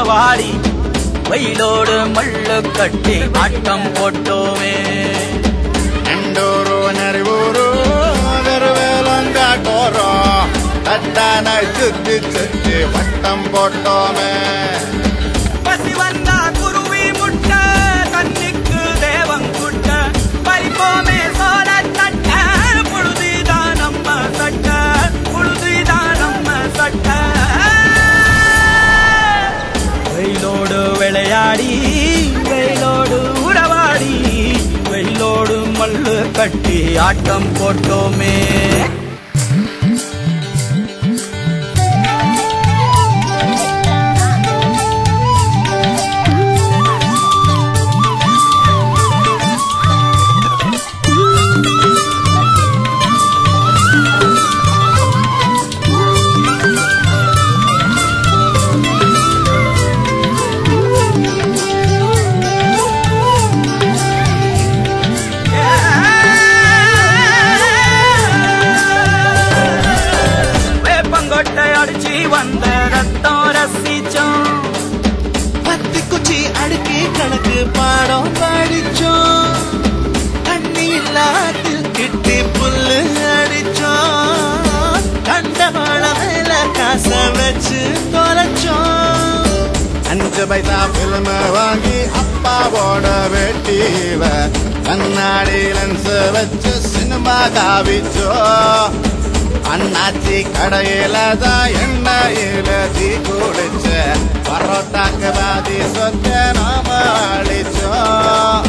உறவாடி வெயிலோடு மல்லு கட்டி ஆட்டம் போட்டோமே எண்டூரு நெறிவூரு வெறுவேலங்காட்டோரோ தட்டானை சுத்தி சுத்தி வட்டம் போட்டோமே பசி வந்தா குருவி முட்ட கண்ணிக்கு தேவங்குட்ட பறிப்போமே சோழ தட்ட புழுதிதான் நம்ம சட்ட புழுதிதான் நம்ம சட்ட வெயிலோடு விளையாடி வெயிலோடு உறவாடி வெயிலோடு மல்லு கட்டி ஆட்டம் போட்டோமே அடிச்சு வந்த ரத்தம் ரசிச்சோம் பத்தி குச்சி அடுக்கி கணக்கு பாடம் படிச்சோம் தண்ணி இல்லாத்தில் கிட்டி புல்லு அடிச்சோம் கண்டவாள மேல காச வச்சு தொலைச்சோம் 5 பைசா பிலிம் வாங்கி அப்பாவோட வெட்டிவ கண்ணாடி லென்ஸ் வச்சு சினிமா காவிச்சோம் அண்ணாச்சி கடையில தான் எண்ணெயில தீ குடிச்ச பரோட்டாக்கு பாதி சொத்த நாம அழிச்சோம்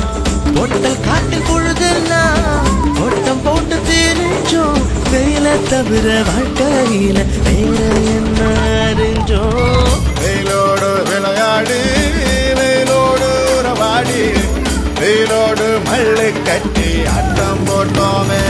பொட்டல் காட்டில் பொழுதெல்லாம் ஓட்டம் போட்டு தெரிஞ்சோம் வெயில தவிர வாழ்க்கையில வேற என்ன அறிஞ்சோம் வெயிலோடு விளையாடி வெயிலோடு உறவாடி வெயிலோடு மல்லு கட்டி ஆட்டம் போட்டோமே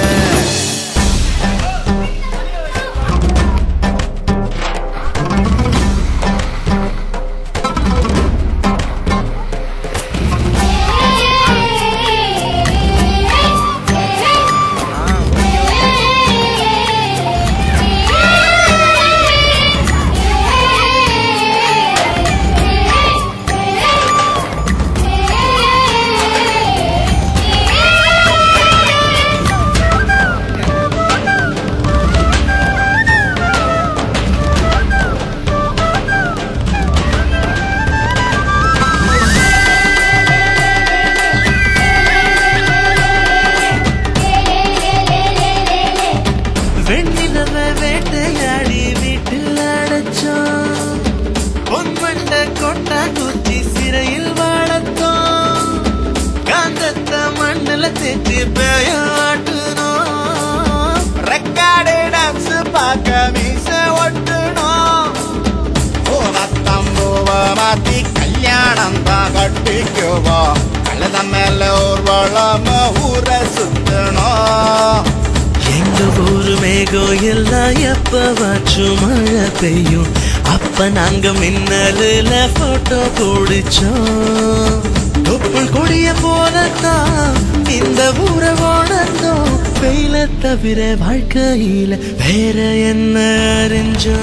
வேட்டையாடி வீட்டில் அடைச்சோம் பொன்மண்ட கொட்டா குச்சி சிறையில் வளர்த்தோம் காந்தத்த மண்ணில் தேச்சு பேயாட்டணும் ரெக்கார்டு டான்ஸ் பார்க்க மீச ஒட்டணும் பூவத்தம்பூவ மாத்தி கல்யாணம் தான் கட்டிக்குவோம் கழுத மேல ஊர்வலம் ஊரை சுத்தணும் எங்க ஊரு மேகம் எல்லாம் எப்பவாச்சும் மழை பெய்யும் அப்ப நாங்க மின்னலுல போட்டோ பிடிச்சோம் தொப்புள் கொடிய போலத்தான் இந்த ஊரை ஓடத்தோம் வெயில தவிர வாழ்க்கையில வேற என்ன அறிஞ்சோம்